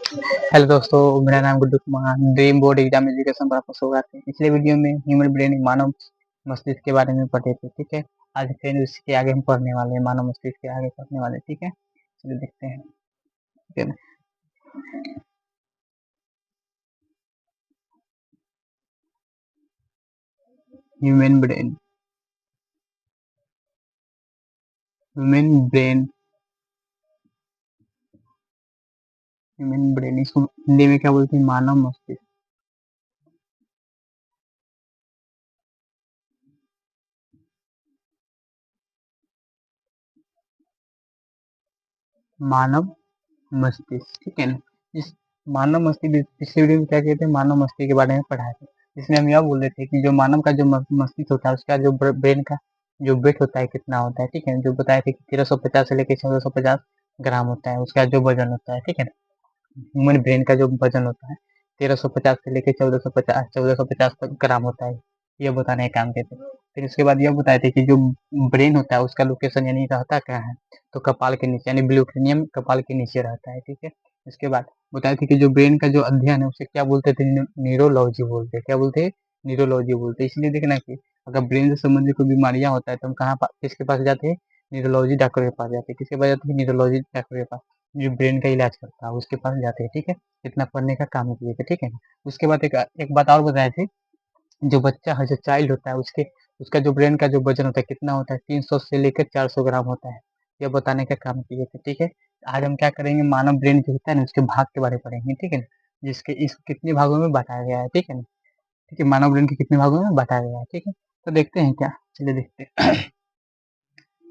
Hello दोस्तों, मेरा नाम Guddu Kumar. Dream board exam education पर आपका स्वागत है। पिछले वीडियो में ह्यूमन ब्रेन मानव मस्तिष्क के बारे में पढ़े थे, ठीक है। आज फिर इसके आगे हम पढ़ने वाले हैं, मानव मस्तिष्क के आगे पढ़ने वाले, ठीक है। चलिए देखते हैं, ठीक है। Human brain, human brain, human brain, इसको हिंदी में क्या बोलते हैं? मानव मस्तिष्क। मानव मस्तिष्क, ठीक है ना। इस मानव मस्तिष्क, पिछले वीडियो में क्या कहते हैं? मानव मस्तिष्क के बारे में पढ़ा था। इसमें हम यह बोल रहे थे कि जो मानव का जो मस्तिष्क होता है, उसका जो ब्रेन का जो वेट होता है कितना होता है, ठीक है। जो बताया था कि 1350 से लेकर 1450 ग्राम होता है उसका जो वजन होता है, ठीक है। ह्यूमन ब्रेन का जो वजन होता है 1350 से लेकर 1450 तक ग्राम होता है। ये बताने का काम करते थे। फिर उसके बाद यह बताए थे कि जो ब्रेन होता है उसका लोकेशन यानी रहता क्या है, तो कपाल के नीचे यानी ब्लू क्रेनियम कपाल के नीचे रहता है, ठीक है। इसके बाद बताए थे कि जो ब्रेन का जो अध्ययन है उसे क्या बोलते थे? न्यूरोलॉजी बोलते हैं। क्या बोलते हैं? न्यूरोलॉजी बोलते हैं। इसलिए देखना कि अगर ब्रेन से संबंधित कोई बीमारियां होता है तो हम किसके पास जाते हैं? न्यूरोलॉजी डॉक्टर के पास जाते हैं। किसके पास जाते हैं? न्यूरोलॉजी डॉक्टर के पास, जो ब्रेन का इलाज करता है उसके पास जाते हैं, ठीक है। इतना पढ़ने का काम किए थे, ठीक है। उसके बाद एक बात और बताए थे। जो बच्चा है, जो चाइल्ड होता है, उसका जो ब्रेन का जो वजन होता है कितना होता है? 300 से लेकर 400 ग्राम होता है। यह बताने का काम किए थे, ठीक है। आज हम क्या करेंगे? मानव ब्रेन जो होता है ना उसके भाग के बारे में पढ़ेंगे, ठीक है ना। जिसके इस कितने भागों में बांटा गया है, ठीक है ना। ठीक है, मानव ब्रेन के कितने भागों में बांटा गया है, ठीक है। तो देखते हैं क्या, चलिए देखते हैं।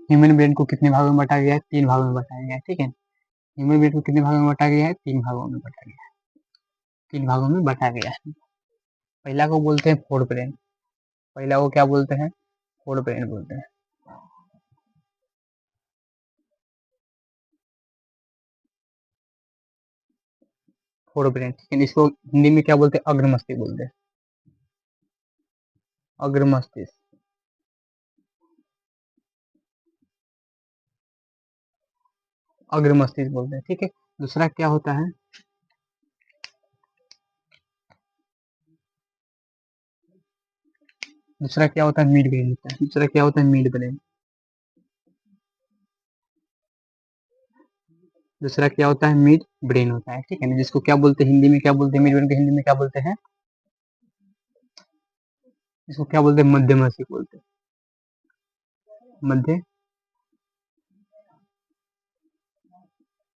ह्यूमन ब्रेन को कितने भागों में बांटा गया है? 3 भागों में बांटा गया है, ठीक है। ह्यूमन ब्रेन को कितने भागों में बांटा गया है? 3 भागों में बांटा गया है। 3 भागों में बांटा गया है। पहला को बोलते हैं फोर ब्रेन। पहला को क्या बोलते हैं? फोर ब्रेन बोलते हैं। फोर ब्रेन, ठीक है। इसको हिंदी में क्या बोलते हैं? अग्र मस्तिष्क बोलते हैं। अग्र मस्तिष्क, अग्र मस्तिष्क बोलते हैं, ठीक है। दूसरा क्या होता है? दूसरा क्या होता है? मिड ब्रेन होता है। दूसरा क्या होता है? Mid brain. दूसरा क्या होता है? मिड ब्रेन होता है, ठीक है ना। जिसको क्या बोलते हैं हिंदी में? क्या बोलते हैं मिड ब्रेन को? हिंदी में क्या बोलते हैं? इसको क्या बोलते हैं? मध्य मस्तिष्क बोलते हैं। मध्य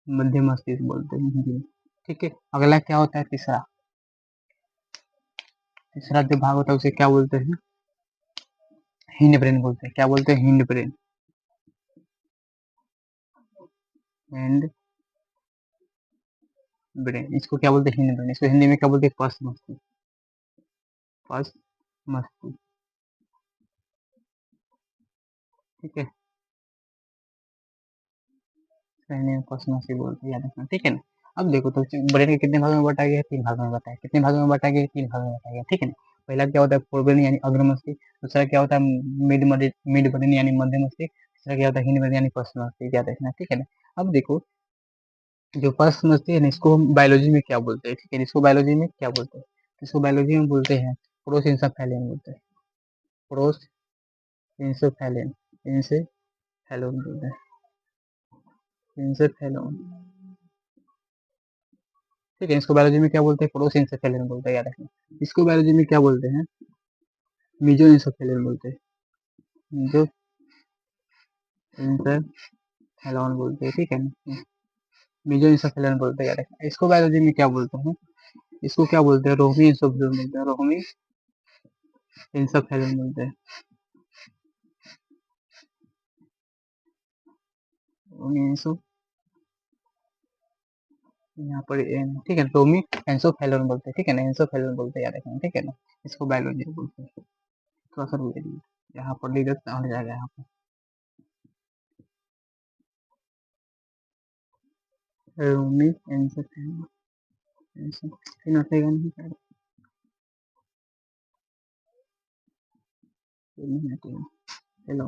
मध्य मस्तिष्क बोलते हैं हिंदी में, ठीक है। अगला क्या होता है? तीसरा। तीसरा जो भाग होता है उसे क्या बोलते हैं? हिंड ब्रेन बोलते हैं। क्या बोलते हैं? Hind brain. एंड ब्रेन, इसको क्या बोलते हैं? Hind brain. इसको हिंदी में क्या बोलते हैं? पश्च मस्तिष्क। पश्च मस्तिष्क, ठीक है। हिंदी में पश्च मस्तिष्क बोलते हैं, याद रखना, ठीक है ना। अब देखो तो ब्रेन के कितने भागों में बांटा गया है? 3 भागों में बांटा है। कितने भागों में बांटा गया है? 3 भागों में बांटा गया है, ठीक है ना। पहला क्या होता है? फोर ब्रेन यानी अग्र मस्तिष्क। दूसरा क्या होता है? मिड ब्रेन यानी मध्य मस्तिष्क। तीसरा क्या होता है? हिंड ब्रेन यानी पश्च मस्तिष्क, याद रखना, ठीक है ना। अब देखो, जो पश्च मस्तिष्क है ना इसको हम बायोलॉजी में क्या बोलते हैं, ठीक है। इसको बायोलॉजी में क्या बोलते हैं? इसको बायोलॉजी में बोलते हैं प्रोसेंसफेलिन बोलते हैं। प्रोसेंसफेलिन, इंसेफेलोन बोलते हैं। इंसेफेलोन, ठीक है। इसको बायोलॉजी में क्या बोलते हैं? प्रोसेंसफेलिन बोलते हैं, याद रखना। इसको बायोलॉजी में क्या बोलते हैं? मीजो इंसेफेलिन बोलते हैं। मीजो इंसेफेलोन बोलते हैं, ठीक है ना। मीजो इंसेफेलिन बोलते हैं, याद रखना। इसको बायोलॉजी में क्या बोलते हैं? इसको क्या बोलते हैं? रोहमी इंसेफेलिन बोलते हैं। रोहमी इंसेफेलिन बोलते हैं। रोहमी इंसो, यहाँ पर ठीक है, रोमी एंसोफेलोन बोलते हैं, ठीक है ना। एंसोफेलोन बोलते हैं, याद रखना, ठीक है ना। इसको बायोलॉजी बोलते हैं। थोड़ा सा रुक जाइए, यहाँ पर लीडर हट जाएगा यहाँ पर। रोमी एंसोफेलोन, एंसोफेलोन हटेगा नहीं शायद, ये नहीं हटेगा। हेलो,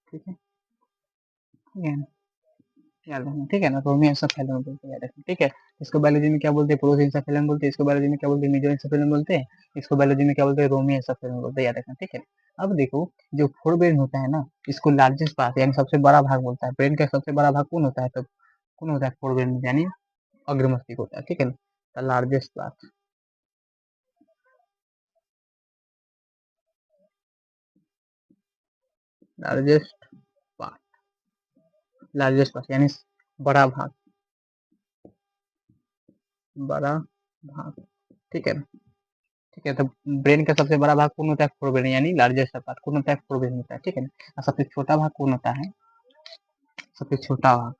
ठीक है, ठीक है ना। याद रखना, ठीक है ना, रोमी एंसोफेलन बोलते हैं, याद रखना, ठीक है। इसको बायोलॉजी में क्या बोलते हैं, प्रोस एंसोफेलन बोलते हैं, इसको बायोलॉजी में क्या बोलते हैं, मेजर एंसोफेलन बोलते हैं, इसको बायोलॉजी में क्या बोलते हैं, रोमी एंसोफेलन बोलते हैं, याद रखना, ठीक है। अब देखो, जो फोर ब्रेन होता है ना, इसको लार्जेस्ट पार्ट यानी सबसे बड़ा भाग बोलता है, ब्रेन का सबसे बड़ा भाग कौन होता है, तो कौन होता है फोर ब्रेन यानी अग्र मस्तिष्क होता है, ठीक है ना, largest part, largest part, largest part यानी बड़ा भाग, बड़ा भाग, ठीक है ना, ठीक है। तो ब्रेन का सबसे बड़ा भाग कौन होता है, फोरब्रेन यानी लार्जेस्ट पार्ट कौन होता है, फोरब्रेन होता है, ठीक है ना। और सबसे छोटा भाग कौन होता है, सबसे छोटा भाग,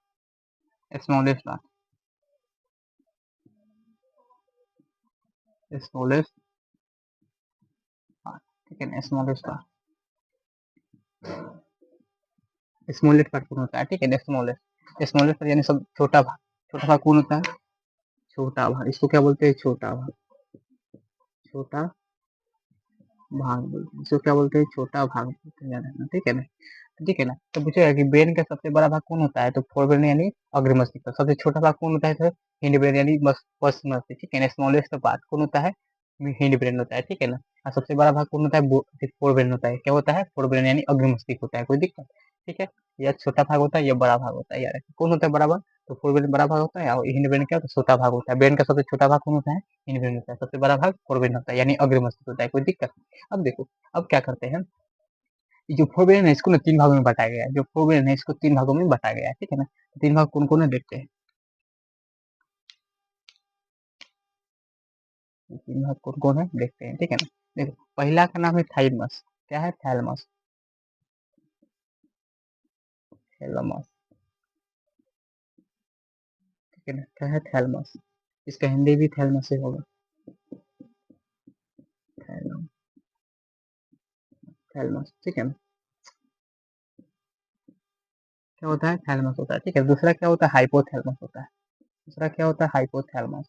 स्मॉलेस्ट पार्ट, स्मॉलेस्ट पार्ट, ठीक है ना, स्मॉलेस्ट पार्ट, स्मॉलेस्ट पार्ट कौन होता है, ठीक है ना, स्मॉलेस्ट, स्मॉलेस्ट पार्ट यानी सब छोटा भाग, छोटा भाग कौन होता है, छोटा भाग, इसको क्या बोलते हैं, छोटा भाग, छोटा भाग बोलते हैं, इसको क्या बोलते हैं, छोटा भाग बोलते हैं, याद रखना, ठीक है ना, ठीक है ना। तो पूछेगा कि ब्रेन का सबसे बड़ा भाग कौन होता है, तो फोरब्रेन यानी अग्र मस्तिष्क, सबसे छोटा भाग कौन होता है, तो हिंड ब्रेन यानी पश्च मस्तिष्क, ठीक है ना, स्मॉलेस्ट पार्ट कौन होता है, हिंड ब्रेन होता है, ठीक है ना। और सबसे बड़ा भाग कौन होता है, फोरब्रेन होता है, क्या होता है, फोरब्रेन यानी अग्र मस्तिष्क होता है, कोई दिक्कत, ठीक है। या छोटा भाग होता है या बड़ा भाग होता है, यार कौन होता है बड़ा भाग, तो फोरब्रेन बड़ा भाग होता है, और हिंड ब्रेन क्या होता है, छोटा भाग होता है, ब्रेन का सबसे छोटा भाग कौन होता है, हिंड ब्रेन होता है, सबसे बड़ा भाग फोरब्रेन होता है यानी अग्र मस्तिष्क होता है, कोई दिक्कत। अब देखो, अब क्या करते हैं, जो फोरब्रेन है इसको ना तीन भागों में बांटा गया है, जो फोरब्रेन है इसको तीन भागों में बांटा गया है, ठीक है ना। तीन भाग कौन कौन है देखते हैं, तीन भाग कौन कौन है देखते हैं, ठीक है ना। देखो पहला का नाम है थाइमस, क्या है, थैलमस, थैलमस, ठीक है ना, क्या है, थैलमस, इसका हिंदी भी थैलमस से होगा, थैलम, थैलमस, ठीक है ना, क्या होता है, थैलमस होता है, ठीक है। दूसरा क्या होता है, हाइपोथैलमस होता है, दूसरा क्या होता है, हाइपोथैलमस,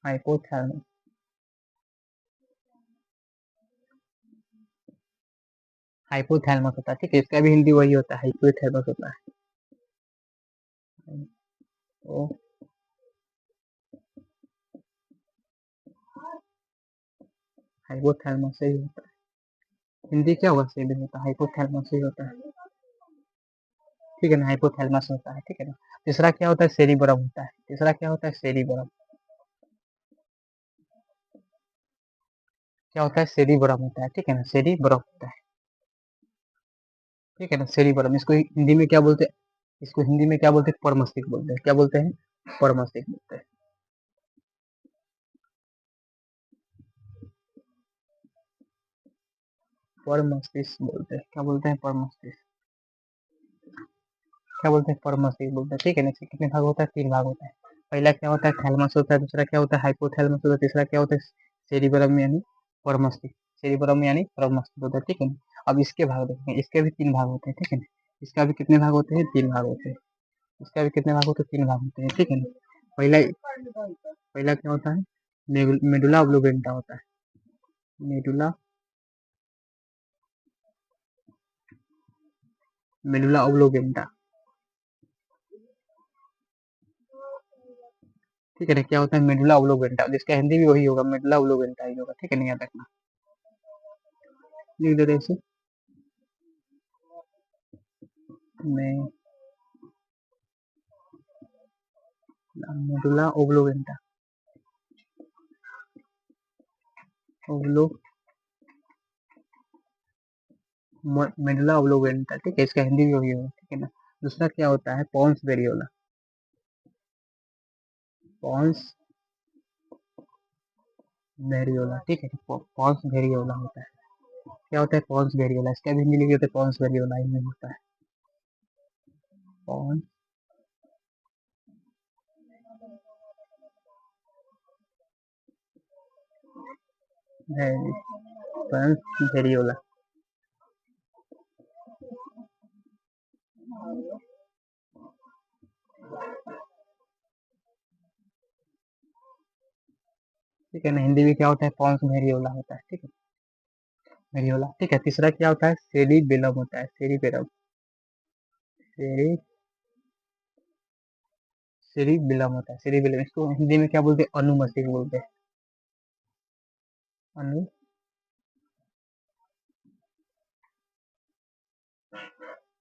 हाइपोथैलमस, हाइपोथैलमस होता है, ठीक है, इसका भी हिंदी वही होता है, हाइपोथैलमस होता है, तो हाइपोथैलमस से ही होता है, हिंदी क्या होगा, सेम ही होता है, हाइपोथैलमस से ही होता है, ठीक है ना, हाइपोथैलेमस होता है, ठीक है ना। तीसरा क्या होता है, सेरिबरम होता है, तीसरा क्या होता है, सेरिबरम, क्या होता है, सेरिबरम होता है, ठीक है ना, सेरिबरम होता है, ठीक है ना, सेरिबरम, इसको हिंदी में क्या बोलते हैं, इसको हिंदी में क्या बोलते हैं, परमस्तिष्क बोलते हैं, क्या बोलते हैं, परमस्तिष्क बोलते हैं, परमस्तिष्क बोलते हैं, क्या बोलते हैं, परमस्तिष्क, क्या बोलते हैं, परमस्तिष्क बोलते हैं, ठीक है ना। इसके कितने भाग होता है, तीन भाग होता है, पहला क्या होता है, थैलमस होता है, दूसरा क्या होता है, हाइपोथैलमस होता है, तीसरा क्या होता है, सेरिबरम यानी परमस्तिष्क, सेरिबरम यानी परमस्तिष्क होता है, ठीक है ना। अब इसके भाग देखेंगे, इसके भी तीन भाग होते हैं, ठीक है ना, इसका भी कितने भाग होते हैं, तीन भाग होते हैं, इसका भी कितने भाग होते हैं, तीन भाग होते हैं, ठीक है ना। पहला पहला क्या होता है, मेडुला ऑब्लोगेंटा होता है, मेडुला, मेडुला ऑब्लोगेंटा, ठीक है ना, क्या होता है, मेडुला ऑब्लोगेंटा, जिसका हिंदी भी वही होगा, मेडुला ऑब्लोगेंटा ही होगा, ठीक है ना, याद रखना, लिख दे रहे इसे, मैं मेडुला ओब्लोगेंटा, ओब्लो, मेडुला ओब्लोगेंटा, ठीक है, इसका हिंदी भी वही होगा, ठीक है ना। दूसरा क्या होता है, पॉन्स वेरियोला, पॉन्स वेरियोला, ठीक है, पॉन्स वेरियोला होता है, क्या होता है, पॉन्स वेरियोला, इसका भी हिंदी लिखते होते हैं, पॉन्स वेरियोला ही होता है, पॉन्स वेरी, पॉन्स वेरियोला, ठीक है ना, हिंदी में क्या होता है, पॉन्स वेरियोला होता है, ठीक है, वेरियोला, ठीक है। तीसरा क्या होता है, सेरिबेलम होता है, सेरिबेलम, सेरी सेरिबेलम होता है, सेरिबेलम, इसको हिंदी में क्या बोलते हैं, अनुमस्तिष्क बोलते हैं, अनु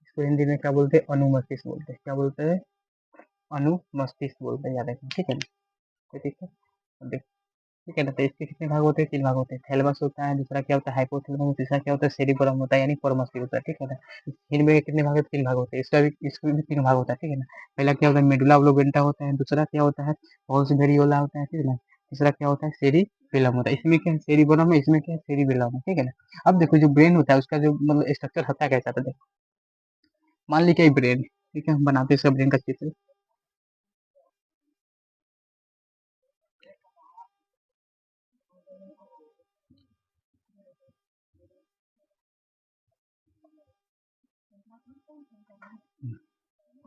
इसको हिंदी में क्या बोलते हैं, अनुमस्तिष्क बोलते हैं, क्या बोलते हैं, अनुमस्तिष्क बोलते हैं, याद रखना, ठीक है ना, तो ठीक है। अब देखो, ठीक है ना, तो इसके कितने भाग होते हैं, 3 भाग होते हैं, थैलेमस होता है, दूसरा क्या होता है, हाइपोथैलेमस, तीसरा क्या होता है, सेरिबेलम होता है, यानी कोरमस्तिष्क होता है, ठीक है ना। इनमें कितने भाग होते हैं, 3 भाग होते हैं, इसका भी 3 भाग होता है, ठीक है ना। पहला क्या होता है, मेडुला ऑब्लोगेंटा होता है, दूसरा क्या होता है, पॉन्स वेरियोला होता है, ठीक है ना, तीसरा क्या होता है, सेरिबेलम होता है। इसमें क्या है, सेरिबेलम है, इसमें क्या है, सेरिबेलम है, ठीक है ना। अब देखो जो ब्रेन होता है उसका जो मतलब स्ट्रक्चर होता है कैसा था, देखो मान लीजिए ब्रेन, ठीक है, हम बनाते हैं इसका ब्रेन का चित्र,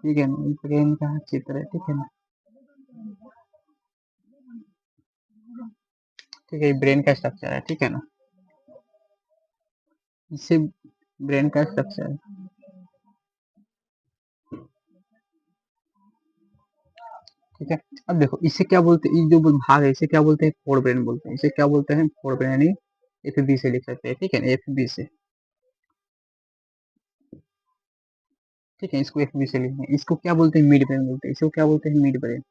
ठीक है ना, ब्रेन का चित्र है, ठीक है ना, ठीक है, ब्रेन का स्ट्रक्चर है, ठीक है ना, इससे ब्रेन का स्ट्रक्चर है, ठीक है। अब देखो इसे क्या बोलते हैं, ये जो भाग है इसे क्या बोलते हैं, फोर ब्रेन बोलते हैं, इसे क्या बोलते हैं, फोर ब्रेन, यानी एफ बी से लिख सकते हैं, ठीक है ना, एफ बी से, ठीक है, इसको एफ बी से लिखेंगे, इसको क्या बोलते हैं, मिड ब्रेन बोलते हैं, इसको क्या बोलते हैं, मिड ब्रेन,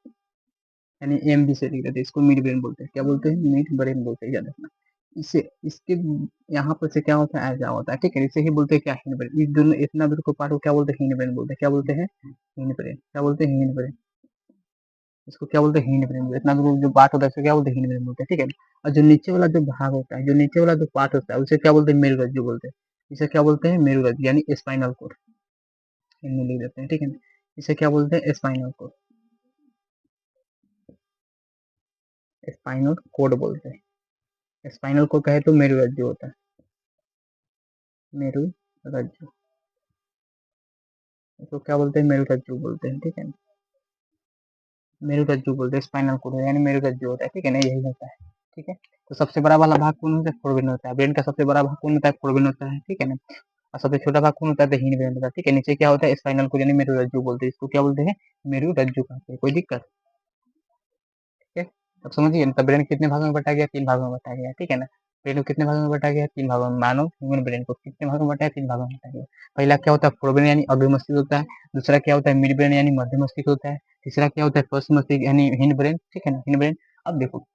यानी एम बी से लिख देते हैं, इसको मिड ब्रेन बोलते हैं, क्या बोलते हैं, मिड ब्रेन बोलते हैं, याद रखना। इसे इसके यहाँ पर से क्या होता है, ऐसा होता है, ठीक है, इसे ही बोलते हैं क्या, हिंड ब्रेन, इस दोनों इतना भी को पार्ट को क्या बोलते हैं, हिंड ब्रेन बोलते हैं, क्या बोलते हैं, हिंड ब्रेन, क्या बोलते हैं, हिंड ब्रेन, इसको क्या बोलते हैं, हिंड ब्रेन, इतना भी जो पार्ट होता है इसको क्या बोलते हैं, हिंड ब्रेन बोलते हैं, ठीक है। और जो नीचे वाला जो भाग होता है, जो नीचे वाला जो पार्ट होता है उसे क्या बोलते हैं, मेरुरज्जु बोलते हैं, इसे क्या बोलते हैं, मेरुरज्जु, यानी स्पाइनल कोड, इनमें लिख देते हैं, ठीक है ना, इसे क्या बोलते हैं, स्पाइनल कोड, स्पाइनल कोड बोलते हैं, स्पाइनल कोड कहे तो मेरुरज्जु होता है, मेरुरज्जु, इसको क्या बोलते हैं, मेरुरज्जु बोलते हैं, ठीक है, मेरुरज्जु बोलते हैं, स्पाइनल कोड यानी मेरुरज्जु होता है, ठीक है ना, यही होता है, ठीक है। तो सबसे बड़ा वाला भाग कौन होता है, फोरब्रेन होता है, ब्रेन का सबसे बड़ा भाग कौन होता है, फोरब्रेन होता है, ठीक है ना, और सबसे छोटा भाग कौन होता है, हिंड ब्रेन होता है, ठीक है। नीचे क्या होता है, स्पाइनल कोड यानी मेरुरज्जु बोलते हैं, इसको क्या बोलते हैं, मेरुरज्जु कहते हैं, कोई दिक्कत, ठीक है। अब समझिए ना, तो ब्रेन कितने भागों में बटा गया, 3 भागों में बटा गया, ठीक है ना, ब्रेन को कितने भागों में बटा गया, 3 भागों में, मानो ह्यूमन ब्रेन को कितने भागों में बटा है, 3 भागों में बटा गया। पहला क्या होता है, फोरब्रेन यानी अग्र मस्तिष्क होता है, दूसरा क्या होता है, मिड ब्रेन यानी मध्य मस्तिष्क होता है, तीसरा क्या होता है, फर्स्ट मस्तिष्क यानी हिंड ब्रेन, ठीक है ना, हिंड ब्रेन। अब देखो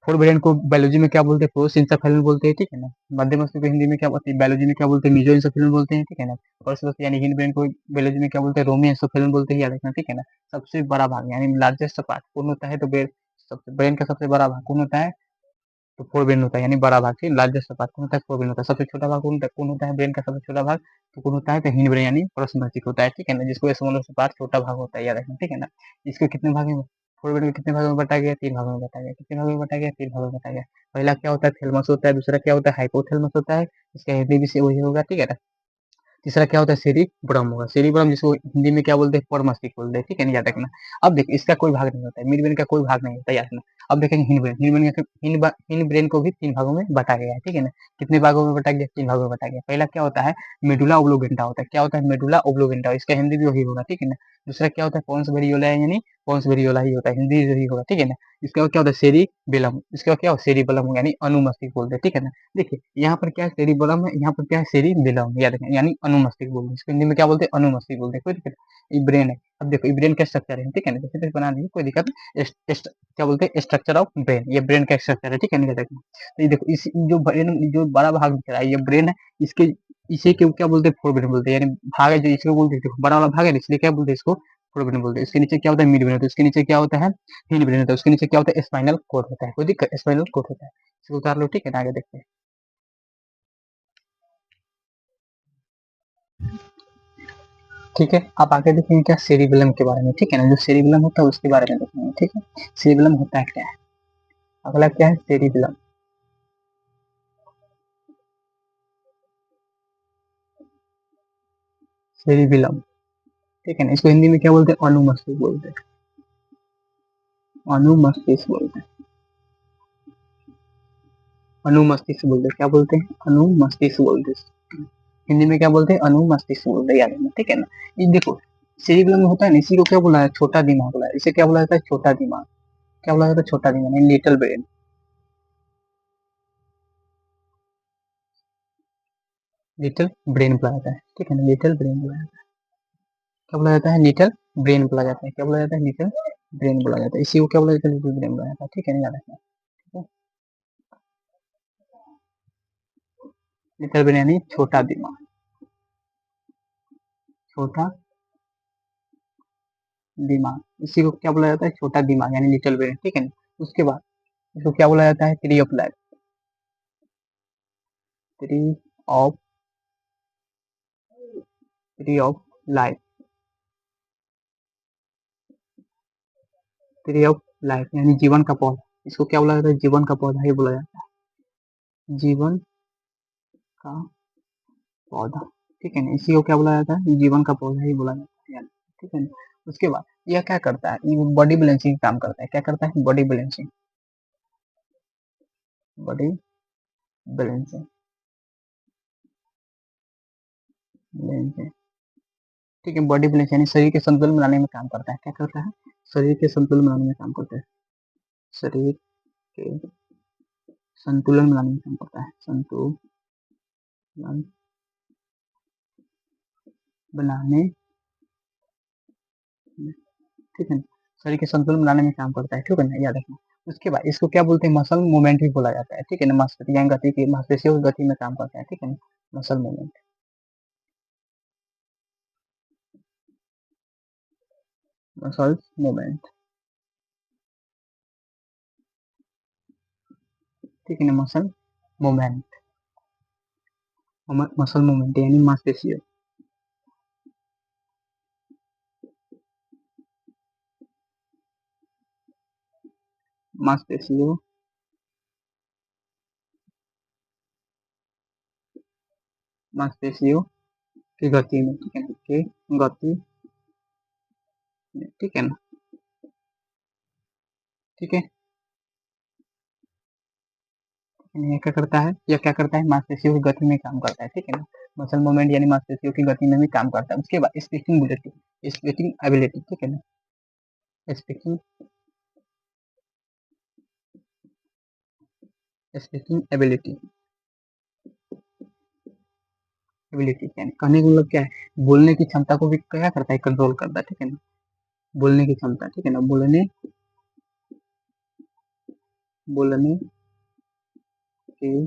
फोर ब्रेन को बायोलॉजी में क्या बोलते हैं, प्रोस इंसेफेलन बोलते हैं, ठीक है ना, मध्य मस्तिष्क को हिंदी में क्या बोलते हैं, बायोलॉजी में क्या बोलते हैं, मीजो इंसेफेलन बोलते हैं, ठीक है ना, फर्स्ट मस्तिष्क यानी हिंड ब्रेन को बायोलॉजी में क्या बोलते हैं, रोमी इंसेफेलन बोलते हैं, याद रखना, ठीक है ना। सबसे बड़ा भाग यानी लार्जेस्ट पार्ट कौन होता है, तो ब्रेन का सबसे बड़ा भाग कौन होता है, तो फोर ब्रेन होता है, यानी बड़ा भाग से लार्जेस्ट पार्ट कौन होता है, फोर ब्रेन होता है। सबसे छोटा भाग कौन होता है, ब्रेन का सबसे छोटा भाग तो कौन होता है, तो हिंड ब्रेन यानी प्रश्न मस्तिष्क होता है, ठीक है ना, जिसको स्मॉलेस्ट पार्ट छोटा भाग होता है, याद रखना, ठीक है ना। इसके कितने भाग हैं, फोर ब्रेन कितने भागों में बटा गया, 3 भागों में बटा गया, कितने भागों में बटा गया, 3 भागों में बटा गया। पहला क्या होता है, थैलेमस होता है, दूसरा क्या होता है, हाइपोथैलेमस होता है, इसका हिंदी भी से वही होगा, ठीक है ना। तीसरा क्या होता है, सेरिब्रम होगा, सेरिब्रम जिसको हिंदी में क्या बोलते हैं, परमस्तिष्क बोलते हैं, ठीक है ना, याद रखना। अब देखिए इसका कोई भाग नहीं होता है, मिड ब्रेन का कोई भाग नहीं होता है, याद रखना। अब देखेंगे हिंड ब्रेन, हिंड ब्रेन को भी 3 भागों में बटा गया है, ठीक है ना। कितने भागों में बटा गया, 3 भागों में बटा गया। पहला क्या होता है, मेडुला ओब्लोगेंटा होता है, क्या होता है, मेडुला ओब्लोगेंटा, इसका हिंदी भी वही होगा, ठीक है ना। दूसरा क्या होता है, पॉन्स वेरियोला यानी पॉन्स वेरियोला ही होता है, हिंदी वही होगा, ठीक है ना। इसका क्या होता है, सेरिबेलम, इसका क्या होता है, सेरिबेलम यानी अनुमस्तिष्क बोलते हैं, ठीक है ना। देखिए यहाँ पर क्या है, सेरिबेलम है, यहाँ पर क्या है, सेरिबेलम, याद रखें, यानी अनुमस्तिष्क बोलते हैं, इसको हिंदी में क्या बोलते हैं, अनुमस्तिष्क बोलते हैं, कोई दिक्कत नहीं। ये ब्रेन है, अब देखो ये ब्रेन का स्ट्रक्चर है, ठीक है ना, जैसे बना लीजिए, कोई दिक्कत नहीं। क्या बोलते हैं, स्ट्रक्चर ऑफ ब्रेन, ये ब्रेन का स्ट्रक्चर है, ठीक है ना, याद रखना। तो ये देखो इस जो ब्रेन जो बड़ा भाग दिख रहा है ये ब्रेन है, इसके इसे क्यों क्या बोलते हैं, फोर ब्रेन बोलते हैं, यानी भाग है जो इसको बोलते हैं, देखो बड़ा वाला भाग है इसलिए क्या बोलते हैं, इसको फोर ब्रेन बोलते हैं। इसके नीचे क्या होता है, मिड ब्रेन होता है, उसके नीचे क्या होता है, हिंड ब्रेन होता है, उसके नीचे क्या होता है, स्पाइनल कोड होता है, कोई दिक्कत, स्पाइनल कोड होता है। इसको उतार लो, ठीक है ना, आगे देखते हैं। ठीक है, आप आगे देखेंगे क्या, सेरिबेलम के बारे में, ठीक है ना, जो सेरिबेलम होता है उसके बारे में देखेंगे, ठीक है। सेरिबेलम होता है क्या है, अगला क्या है, सेरिबेलम, सेरिबेलम, ठीक है ना, इसको हिंदी में क्या बोलते हैं, अनुमस्तिष्क बोलते हैं, अनुमस्तिष्क बोलते हैं, अनुमस्तिष्क बोलते हैं। क्या बोलते हैं? अनुमस्तिष्क बोलते हैं। हिंदी में क्या बोलते हैं? अनुमस्तिष्क बोलते हैं, याद रखना, ठीक है ना। ये देखो सेरिबेलम होता है ना, इसी को क्या बोला है? छोटा दिमाग बोला है। इसे क्या बोला जाता है? छोटा दिमाग। क्या बोला जाता है? छोटा दिमाग यानी लिटिल ब्रेन। लिटिल ब्रेन बोला जाता है, ठीक है ना, लिटिल ब्रेन बोला जाता है। क्या बोला जाता है? लिटिल ब्रेन बोला जाता है। क्या बोला जाता है? लिटिल ब्रेन बोला जाता है। इसी को क्या बोला जाता है? लिटिल ब्रेन बोला जाता है, ठीक है ना, याद रखना। लिटिल ब्रेन यानी छोटा दिमाग। छोटा दिमाग, इसी को क्या बोला जाता है? छोटा दिमाग यानी लिटिल ब्रेन, ठीक है ना। उसके बाद इसको क्या बोला जाता है? Tree of life. Tree of tree of life. Tree of life यानी जीवन का पौधा। इसको क्या बोला जाता है? जीवन का पौधा ही बोला जाता है। जीवन का पौधा, ठीक है ना। इसी को क्या बोला जाता है? जीवन का पौधा ही बोला जाता है यानी, ठीक है ना। उसके बाद यह क्या करता है? ये बॉडी बैलेंसिंग काम करता है। क्या करता है? Body balancing. Body balancing balancing, ठीक है। बॉडी बैलेंस यानी शरीर के संतुलन बनाने में काम करता है। क्या करता है? शरीर के संतुलन बनाने में काम करता है। शरीर के संतुलन बनाने में काम करता है। संतुलन बनाने में, ठीक है ना। शरीर के संतुलन बनाने में काम करता है, ठीक है ना, याद रखना। उसके बाद इसको क्या बोलते हैं? मसल मूवमेंट भी बोला जाता है, ठीक है ना। मांसपेशियां गति की मांसपेशियों की गति में काम करता है, ठीक है ना। मसल मूवमेंट, मसल मूवमेंट, ठीक है ना। मसल मूवमेंट, मसल मूवमेंट यानी मांसपेशियों, मांसपेशियों मांसपेशियों की गति में, ठीक है ना, की गति में, ठीक है ना, ठीक है। ये क्या करता है? यह क्या करता है? मांसपेशियों की गति में काम करता है, ठीक है ना। मसल मूवमेंट यानी मांसपेशियों की गति में भी काम करता है। उसके बाद स्पीकिंग एबिलिटी, स्पीकिंग एबिलिटी, ठीक है ना। स्पीकिंग स्पीकिंग एबिलिटी, एबिलिटी यानी कहने का मतलब क्या है? बोलने की क्षमता को भी क्या करता है? कंट्रोल करता है, ठीक है ना। बोलने की क्षमता, ठीक है ना। बोलने की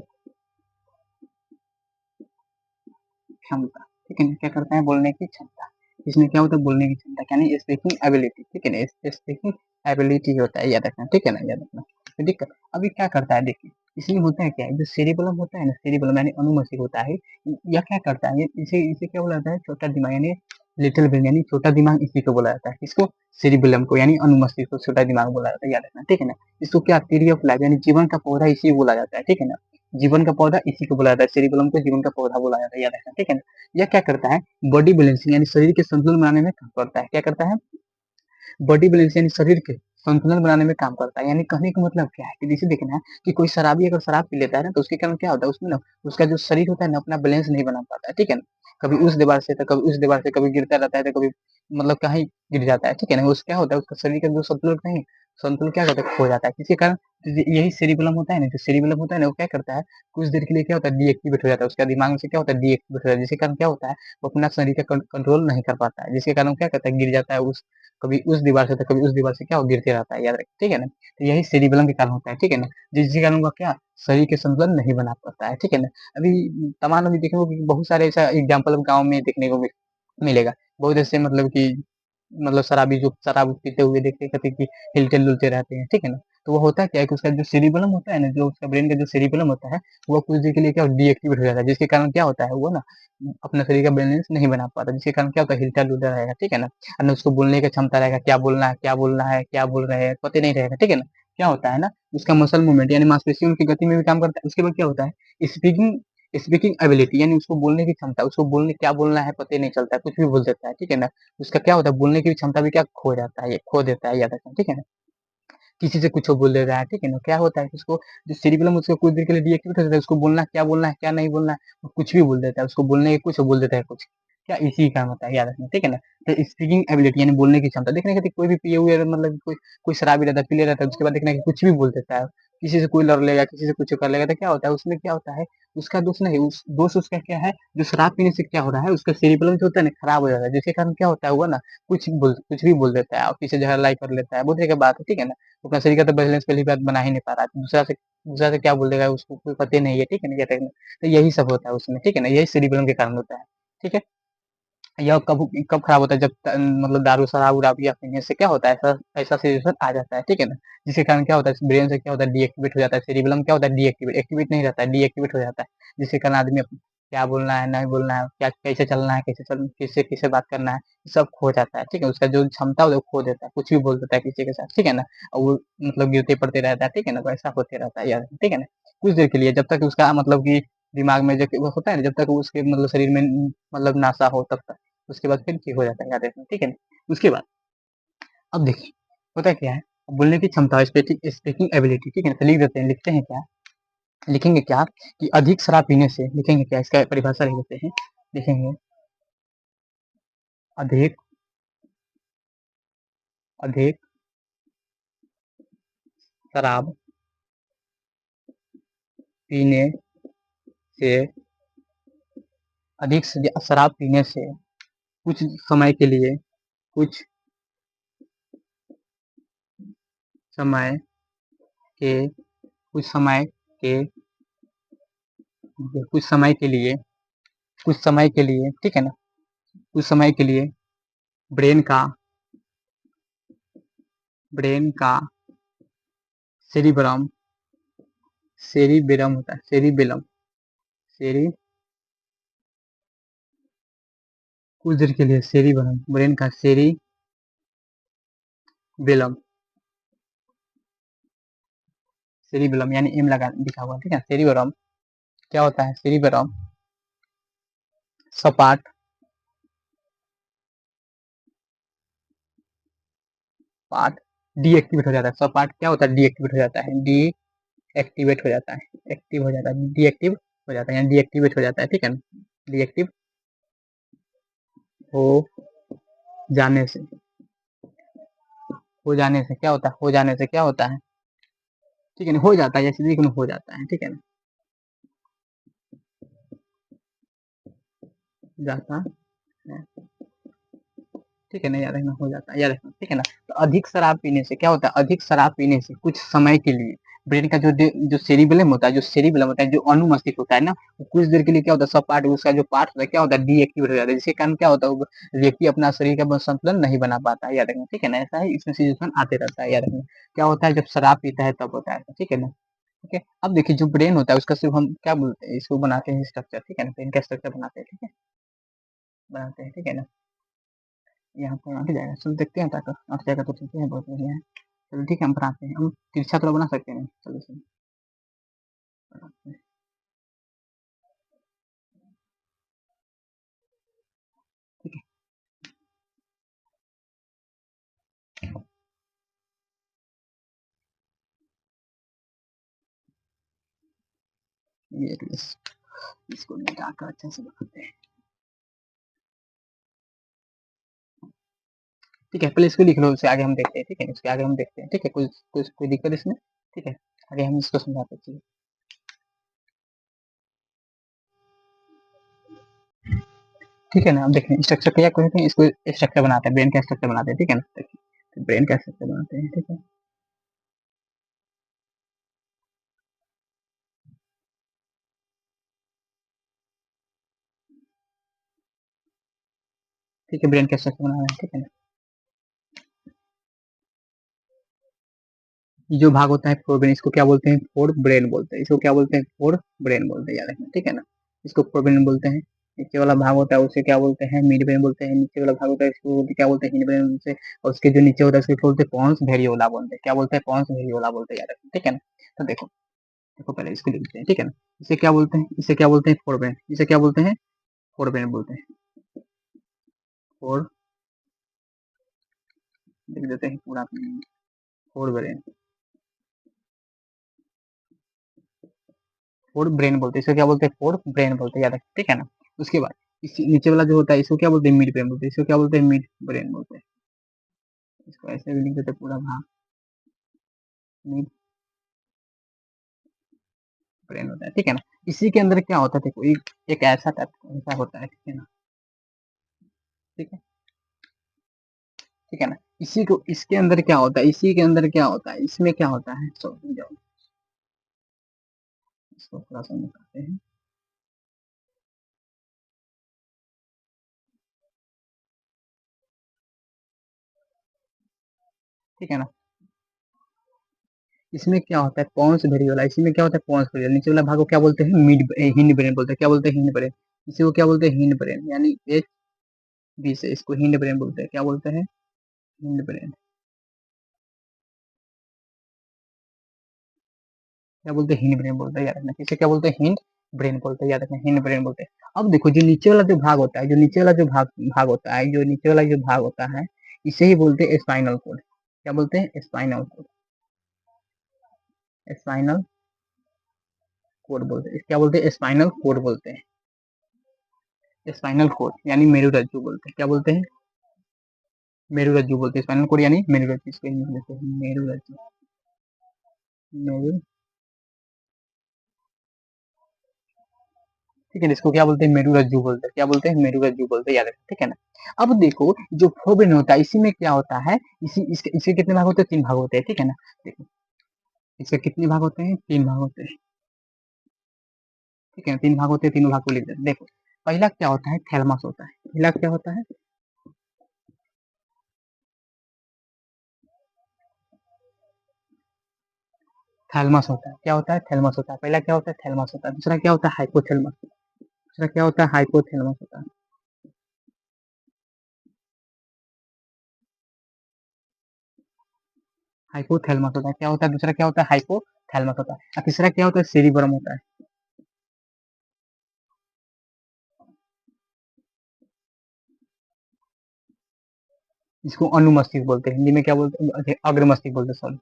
क्षमता, ठीक है ना। क्या करता है? बोलने की क्षमता। इसमें क्या होता है? बोलने की क्षमता यानी स्पीकिंग एबिलिटी, ठीक है ना। स्पीकिंग एबिलिटी होता है, याद रखना, ठीक है ना, याद रखना। तो दिक्कत अभी क्या करता है, देखिए इसमें होता है क्या है? जो सेरिबेलम होता है ना, सेरिबेलम यानी अनुमस्तिष्क होता है। यह क्या करता है? इसे इसे क्या बोला जाता है? छोटा दिमाग यानी लिटिल ब्रेन यानी छोटा दिमाग, इसी को बोला जाता है। इसको सेरिबेलम को यानी अनुमस्तिष्क को छोटा दिमाग बोला जाता है, याद रखना, ठीक है ना। इसको क्या? थ्योरी ऑफ लाइफ यानी जीवन का पौधा इसी को बोला जाता है, ठीक है ना। जीवन का पौधा इसी को बोला जाता है। सेरिबेलम को जीवन का पौधा बोला जाता है, याद रखना, ठीक है ना। यह क्या करता है? बॉडी बैलेंसिंग यानी शरीर के संतुलन बनाने में काम करता है। क्या करता है? बॉडी बैलेंस यानी शरीर के संतुलन बनाने में काम करता है। यानी कहने का मतलब क्या है कि जैसे देखना है कि कोई शराबी अगर शराब पी लेता है ना, तो उसके कारण क्या होता है? उसमें ना उसका जो शरीर होता है ना, अपना बैलेंस नहीं बना पाता है, ठीक है ना। कभी उस दीवार से तो कभी उस दीवार से, कभी गिरता रहता है तो कभी मतलब कहीं गिर जाता है, ठीक है ना। उस क्या होता है? उसका शरीर का जो संतुलन नहीं, संतुलन क्या होता है? खो जाता है, जिसके कारण यही सेरिबेलम होता है ना, जो सेरिबेलम होता है ना, वो क्या करता है? कुछ देर के लिए क्या होता है? डीएक्टिवेट हो जाता है। उसका दिमाग में से क्या होता है? डीएक्टिवेट हो जाता है, जिसके कारण क्या होता है? वो अपना शरीर का कंट्रोल नहीं कर पाता है, जिसके कारण क्या करता है? गिर जाता है। उस कभी उस दीवार से तो कभी उस दीवार से क्या हो? गिरते रहता है, याद रखें, ठीक है ना। तो यही सेरिबेलम के कारण होता है, ठीक है ना। जिसके कारण उनका क्या? शरीर के संतुलन नहीं बना पाता है, ठीक है ना। अभी तमाम अभी देखने को बहुत सारे ऐसा एग्जाम्पल गाँव में देखने को मिलेगा। बहुत ऐसे मतलब कि मतलब शराबी जो शराब पीते हुए देखते कहते कि हिलते-डुलते रहते हैं, ठीक है ना? तो वो होता क्या है कि उसका जो सेरिबेलम होता है ना, जो उसका ब्रेन का जो सेरिबेलम होता है, वो कुछ देर के लिए क्या डीएक्टिवेट हो जाता है, जिसके कारण क्या होता है? वो ना अपना शरीर का बैलेंस नहीं बना पाता, जिसके कारण क्या होता है? हिलता-डुलता रहेगा, ठीक है ना? और ना उसको बोलने की क्षमता रहेगा, क्या बोलना है, क्या बोलना है, क्या बोल रहे हैं, पता नहीं रहेगा, ठीक है ना? क्या होता है ना, उसका मसल मूवमेंट यानी मांसपेशियों की गति में भी काम करता है। उसके बाद क्या होता है? स्पीकिंग स्पीकिंग एबिलिटी यानी उसको बोलने की क्षमता, उसको बोलने क्या बोलना है पता ही नहीं चलता है, कुछ भी बोल देता है, ठीक है ना? उसका क्या होता है? बोलने की क्षमता भी क्या खो जाता है, ये खो देता है, याद रखना, ठीक है ना। किसी से कुछ बोल दे रहा है, ठीक है ना, क्या होता है उसको, जो सेरिबेलम उसको कुछ देर के लिए डीएक्टिवेट हो जाता है, उसको बोलना है क्या नहीं बोलना है, वो कुछ भी बोल देता है, उसको बोलने के कुछ बोल देता है कुछ, क्या इसी का होता है, याद रखना, ठीक है ना। तो स्पीकिंग एबिलिटी यानी बोलने की क्षमता, देखने के कोई भी पिए हुए मतलब कोई शराबी रहता है, पी ले रहता है, उसके बाद देखना कि कुछ भी बोल देता है, किसी से कोई लड़ लेगा, किसी से कुछ कर लेगा, तो क्या होता है उसमें, क्या होता है उसका दोष नहीं, उस दोष उसका क्या है, जो शराब पीने से क्या हो रहा है, उसका सेरिबेलम जो होता है ना खराब हो जाता है, जिसके कारण क्या होता है हुआ ना, कुछ भी बोल देता है और किसी झगड़ा लड़ाई कर लेता है, बहुत तरह की बात है, ठीक है ना। अपना शरीर का तो बैलेंस पहली बात बना ही नहीं पा रहा है, दूसरा से क्या बोल देगा उसको कोई पता नहीं है, ठीक है ना, क्या कहना। तो यही सब होता है उसमें, ठीक है ना, यही सेरिबेलम के कारण होता है, ठीक है। यह कब कब खराब होता है, जब मतलब दारू शराब उराब या पीने से क्या होता है, ऐसा ऐसा सिचुएशन आ जाता है, ठीक है ना। जिसके कारण क्या होता है ब्रेन से क्या होता है डीएक्टिवेट हो जाता है, सेरिबेलम क्या होता है डीएक्टिवेट, एक्टिवेट नहीं रहता है, डीएक्टिवेट हो जाता है, जिसके कारण आदमी क्या बोलना है नहीं बोलना है, क्या कैसे चलना है, किससे किससे बात करना है, सब खो जाता है, ठीक है। उसका जो क्षमता है वो खो देता है, कुछ भी बोल देता है किसी के साथ, ठीक है ना। और वो मतलब गिरते पड़ते रहता है, ठीक है ना, वैसा होते रहता है यार, ठीक है ना। कुछ देर के लिए, जब तक उसका मतलब कि दिमाग में जो होता है ना, जब तक उसके मतलब शरीर में मतलब नासा हो तब तक, उसके बाद फिर ठीक हो जाता है, याद रखना, ठीक है ना। उसके बाद अब देखिए होता क्या है, बोलने की क्षमता, स्पीकिंग एबिलिटी, ठीक है ना। तो लिख देते हैं, लिखते हैं क्या, लिखेंगे क्या कि अधिक शराब पीने से, लिखेंगे क्या, इसका परिभाषा लिख देते हैं, लिखेंगे अधिक अधिक शराब पीने से, अधिक शराब पीने से कुछ समय के लिए, कुछ समय के कुछ समय के कुछ समय के लिए कुछ समय के लिए, ठीक है ना, कुछ समय के लिए ब्रेन का ब्रेन का सेरिब्रम सेरिबेरम होता है, सेरिबेलम सेरी कुछ देर के लिए सेरिबेलम, ब्रेन का सेरिबेलम, सेरिबेलम यानी एम लगा लिखा हुआ, ठीक है। सेरिबेलम क्या होता है, सेरिबेलम सपाट पार्ट डीएक्टिवेट हो जाता है, सपाट क्या होता है डीएक्टिवेट हो जाता है, डीएक्टिवेट हो जाता है, एक्टिव हो जाता है, डीएक्टिव हो जाता है, यानी डीएक्टिवेट हो जाता है, ठीक है ना। डीएक्टिव हो जाने से, हो जाने से क्या होता है, हो जाने से क्या होता है, ठीक है ना, हो जाता है, जैसे देखो हो जाता है, ठीक है ना, जाता है, ठीक है ना, याद रखना, हो जाता है, याद रखना, ठीक है ना। तो अधिक शराब पीने से क्या होता है, अधिक शराब पीने से कुछ समय के लिए ब्रेन का जो सेरिबेलम होता है, जो सेरिबेलम होता है, जो अनुमस्तिष्क होता है ना, वो कुछ देर के लिए क्या होता है, सब पार्ट उसका जो पार्ट होता है क्या होता है डीएक्टिवेट हो जाता है, जिसके कारण क्या होता है व्यक्ति अपना शरीर का संतुलन नहीं बना पाता है, याद रखना, ठीक है ना। ऐसा है, इसमें सिचुएशन आते रहता है, याद रखना। क्या होता है जब शराब पीता है तब होता है, ठीक है ना। ठीक है, अब देखिए जो ब्रेन होता है उसका सिर्फ हम क्या बोलते हैं, इसको बनाते हैं स्ट्रक्चर, ठीक है ना, ब्रेन का स्ट्रक्चर बनाते हैं, ठीक है, बनाते हैं, ठीक है ना। यहाँ पर आगे जाएगा, चलो देखते हैं ताकि आगे जाएगा तो ठीक है, बहुत बढ़िया है। चलो ठीक है, हम बनाते हैं, हम तिरछा थोड़ा बना सकते हैं, चलो चलो बनाते हैं। ठीक है, ये इसको मिटाकर अच्छे से बनाते हैं, ठीक है। पहले इसको लिख लो, उससे आगे हम देखते हैं, ठीक है, इसके आगे हम देखते हैं, ठीक है, कोई दिक्कत इसमें, ठीक है। आगे हम इसको समझाते हैं, ठीक है ना। अब देखें स्ट्रक्चर क्या करते हैं, इसको स्ट्रक्चर बनाते हैं, ब्रेन का स्ट्रक्चर बनाते हैं, ठीक है ना। देखिए ब्रेन का स्ट्रक्चर बनाते हैं, ठीक है, ठीक है, ब्रेन का स्ट्रक्चर बना रहे हैं, ठीक है ना। ये जो भाग होता है फोर ब्रेन, इसको क्या बोलते हैं, फोर ब्रेन बोलते हैं, इसको क्या बोलते हैं, फोर ब्रेन बोलते हैं, याद रखना, ठीक है ना। इसको फोर ब्रेन बोलते हैं। नीचे वाला भाग होता है उसे क्या बोलते हैं, मिड ब्रेन बोलते हैं। नीचे वाला भाग होता है इसको क्या बोलते हैं, हिंड ब्रेन से। और उसके जो नीचे होता है उसको बोलते हैं पॉन्स वेरियोला बोलते हैं, क्या बोलते हैं, पॉन्स वेरियोला बोलते हैं, याद रखना, ठीक है ना। तो देखो देखो पहले इसको लिखते हैं, ठीक है ना। इसे क्या बोलते हैं, इसे क्या बोलते हैं, फोर ब्रेन, इसे क्या बोलते हैं, फोर ब्रेन बोलते हैं, फोर, लिख देते हैं पूरा फोर ब्रेन, फोर ब्रेन बोलते हैं, इसको क्या बोलते हैं, फोर ब्रेन बोलते हैं, याद रखिए, ठीक है ना। उसके बाद इसी नीचे वाला जो होता है इसको क्या बोलते हैं, मिड ब्रेन बोलते हैं, इसको क्या बोलते हैं, मिड ब्रेन बोलते हैं। इसको ऐसे भी लिख देते पूरा भाग, मिड ब्रेन होता है, ठीक है ना। इसी के अंदर क्या होता है, देखो एक ऐसा टाइप ऐसा होता है, ठीक है ना, ठीक है, ठीक है ना। इसी को इसके अंदर क्या होता है, इसी के अंदर क्या होता है, इसमें क्या होता है, जाओ इसको थोड़ा सा निकालते हैं, ठीक है ना। इसमें क्या होता है, पॉन्स भेरी वाला, इसी में क्या होता है, पॉन्स भेरी वाला, नीचे वाला भाग को क्या बोलते हैं, मिड हिंड ब्रेन बोलते हैं, क्या बोलते हैं, हिंड ब्रेन। इसी को क्या बोलते हैं, हिंड ब्रेन, यानी एच बी से इसको हिंड ब्रेन बोलते हैं, क्या बोलते हैं, हिंड ब्रेन। क्या बोलते हैं, हिंड ब्रेन बोलते हैं, याद रखना। इसे क्या बोलते हैं, हिंड ब्रेन बोलते हैं, याद रखना, हिंड ब्रेन बोलते हैं। अब देखो जो नीचे वाला जो भाग होता है, जो नीचे वाला जो भाग होता है, जो नीचे वाला जो भाग होता है, इसे ही बोलते हैं स्पाइनल कोड। क्या बोलते हैं, स्पाइनल कोड, स्पाइनल कोड बोलते हैं, क्या बोलते हैं, स्पाइनल कोड बोलते हैं, स्पाइनल कोड यानी मेरुरज्जु बोलते हैं, क्या बोलते हैं, मेरुरज्जु बोलते हैं, स्पाइनल कोड यानी मेरुरज्जु, इसको इंग्लिश में कहते हैं मेरुरज्जु, मेरु, ठीक है ना। इसको क्या बोलते हैं, मेरुरज्जु बोलते हैं, क्या बोलते हैं, मेरुरज्जु बोलते हैं, याद रखना, ठीक है ना। अब देखो जो फोबिन होता है, इसी में क्या होता है, इसके कितने भाग होते हैं, तीन भाग होते हैं, ठीक है ना। देखो इसके कितने भाग होते हैं, तीन भाग होते हैं, ठीक है ना, तीन भाग होते हैं, तीनों भाग को लिख देते हैं। देखो पहला क्या होता है, थैलमस होता है, पहला क्या होता है, थैलमस होता है, क्या होता है, थैलमस होता है, पहला क्या होता है, थैलमस होता है। दूसरा क्या होता है, हाइपोथैलमस, दूसरा क्या होता है, हाइपोथैलमस होता है, हाइपोथैलमस होता है, क्या होता है, दूसरा क्या होता है, हाइपोथैलमस होता है, और तीसरा क्या होता है, सेरिबरम होता है। इसको अनुमस्तिष्क बोलते हैं, हिंदी में क्या बोलते हैं, अग्र बोलते हैं, सॉरी,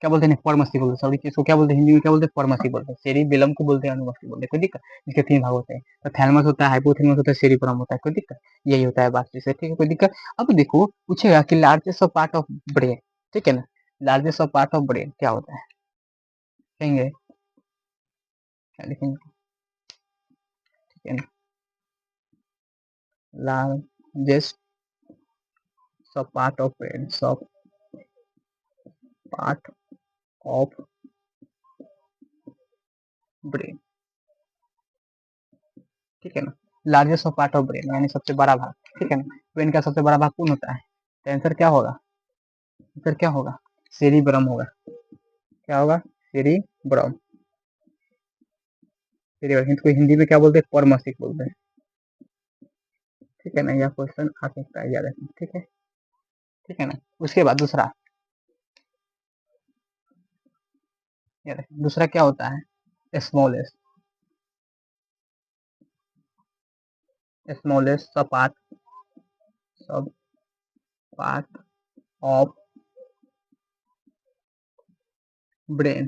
क्या बोलते हैं, पर मस्तिष्क बोलते हैं, सॉरी, इसको क्या बोलते हैं, हिंदी में क्या बोलते हैं, पर मस्तिष्क बोलते हैं, सेरिबेलम को बोलते हैं, अनुमस्तिष्क बोलते हैं, कोई दिक्कत। इसके तीन भाग होते हैं, तो थैलमस होता है, हाइपोथैलमस होता है, सेरिबरम होता है, कोई दिक्कत, यही होता है बात, ठीक है, कोई दिक्कत। अब देखो पूछेगा कि largest of part of brain, ठीक है ना, largest of part of brain क्या होता है, कहेंगे, क्या लिखेंगे, ठीक है ना, लार्जेस्ट सब पार्ट ऑफ ब्रेन, सब पार्ट ऑफ ब्रेन, ठीक है ना, largest of part of brain यानी सबसे बड़ा भाग, ठीक है ना। ब्रेन का सबसे बड़ा भाग कौन होता है, तो आंसर क्या होगा, आंसर क्या होगा, सेरिब्रम होगा, क्या होगा, सेरिब्रम, सेरिब्रम इसको हिंदी में क्या बोलते हैं, पर मस्तिष्क बोलते हैं, ठीक है ना, यह क्वेश्चन आ सकता है, याद रखना, ठीक है, ठीक है ना। उसके बाद दूसरा, याद रखना, दूसरा क्या होता है, स्मॉलेस्ट, स्मॉलेस्ट सब पार्ट ऑफ ब्रेन,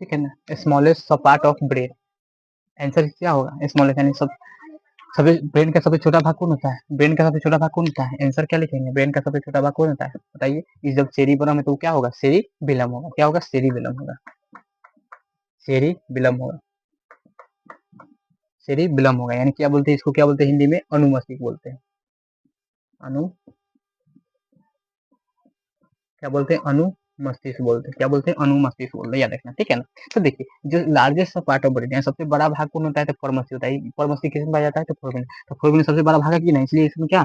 ठीक है ना, स्मॉलेस्ट सब पार्ट ऑफ ब्रेन, आंसर क्या होगा, स्मॉलेस्ट यानी सब, सबसे ब्रेन का सबसे छोटा भाग कौन होता है, ब्रेन का सबसे छोटा भाग कौन होता है, आंसर क्या लिखेंगे, ब्रेन का सबसे छोटा भाग कौन होता है, बताइए। इस जब सेरिबरम है तो क्या होगा, सेरिबेलम होगा, क्या होगा, सेरिबेलम होगा, सेरिबेलम होगा, सेरिबेलम होगा, यानी क्या बोलते हैं, इसको क्या बोलते हैं, हिंदी में अनुमस्तिष्क बोलते हैं, अनु, क्या बोलते हैं, अनु मस्तिष्क बोलते हैं, क्या बोलते हैं, अनु मस्तिष्क बोलते हैं, याद रखना, ठीक है ना। तो देखिए जो लार्जेस्ट पार्ट ऑफ ब्रेन है, सबसे बड़ा भाग कौन होता है, तो पर मस्तिष्क होता है, पर मस्तिष्क किसमें पाया जाता है, तो फोरमेन, तो फोरमेन सबसे बड़ा भाग है कि नहीं, इसलिए इसमें क्या,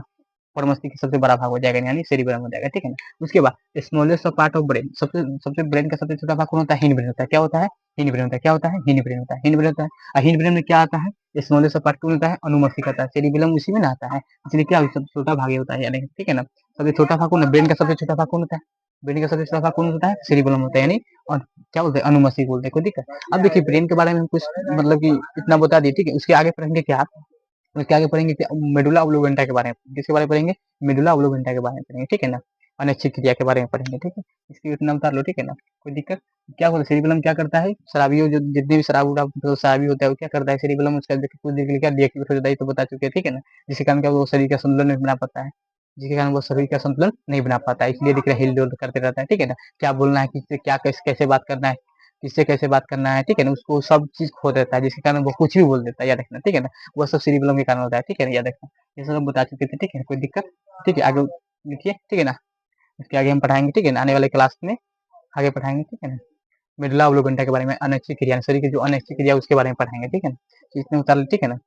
और मस्तिष्क सबसे बड़ा भाग हो जाएगा, यानी सेरिब्रम हो जाएगा, ठीक है ना। उसके बाद smallest of part of brain, सबसे सबसे ब्रेन का सबसे छोटा भाग कौन होता है, हिंड ब्रेन होता है, क्या होता है, हिंड ब्रेन होता है, क्या होता है, हिंड ब्रेन होता है, हिंड ब्रेन होता है, और हिंड ब्रेन में क्या आता है, स्मॉलेस्ट ऑफ पार्ट कौन होता है, अनुमस्तिष्क होता है, सेरिबेलम उसी में ना आता है, इसलिए क्या सबसे छोटा भाग होता है, यानी ठीक है ना। सबसे छोटा भाग कौन है, ब्रेन का सबसे छोटा भाग कौन होता है, ब्रेन का सबसे छोटा भाग कौन होता है, सेरिबेलम होता है, यानी और क्या बोलते हैं, अनुमस्तिष्क बोलते हैं, कोई दिक्कत। अब देखिए ब्रेन के बारे में हम कुछ मतलब कि इतना बता दिए, ठीक है, उसके आगे पढ़ेंगे क्या, उसके आगे पढ़ेंगे मेडुला ऑब्लिगेंटा के बारे में, किसके बारे में पढ़ेंगे, मेडुला ऑब्लिगेंटा के बारे में पढ़ेंगे, ठीक है ना। अनैच्छिक क्रिया के बारे में पढ़ेंगे, ठीक है। इसकी इतना उतार लो, ठीक है ना, कोई दिक्कत। क्या होता है सेरिबेलम, क्या करता है, शराबियों जो जितने भी शराब उराब तो शराबी होता है वो क्या करता है, सेरिबेलम उसका कुछ देर के लिए क्या डीएक्टिवेट हो जाता है, तो बता चुके हैं, ठीक है ना। जिसके कारण क्या वो शरीर का संतुलन नहीं बना पाता है, जिसके कारण वो शरीर का संतुलन नहीं बना पाता है, इसलिए दिख रहा है हिल-डुल करते रहता है, ठीक है ना। क्या बोलना है, किससे क्या कैसे बात करना है, किससे कैसे बात करना है, ठीक है ना, उसको सब चीज़ खो देता है, जिसके कारण वो कुछ भी बोल देता है, याद रखना, ठीक है ना। वो सब सेरिबेलम के कारण होता है, ठीक है ना, याद रखना। ये सब बता चुके थे, ठीक है, कोई दिक्कत? ठीक है, आगे लिखिए, ठीक है ना। इसके आगे हम पढ़ाएँगे, ठीक है ना, आने वाले क्लास में आगे पढ़ाएँगे, ठीक है ना। मेडुला ऑब्लिगेंटा के बारे में, अनैच्छिक क्रिया, शरीर की जो अनैच्छिक क्रिया है उसके बारे में पढ़ाएँगे, ठीक है ना। तो इतने उतार लो, ठीक है ना।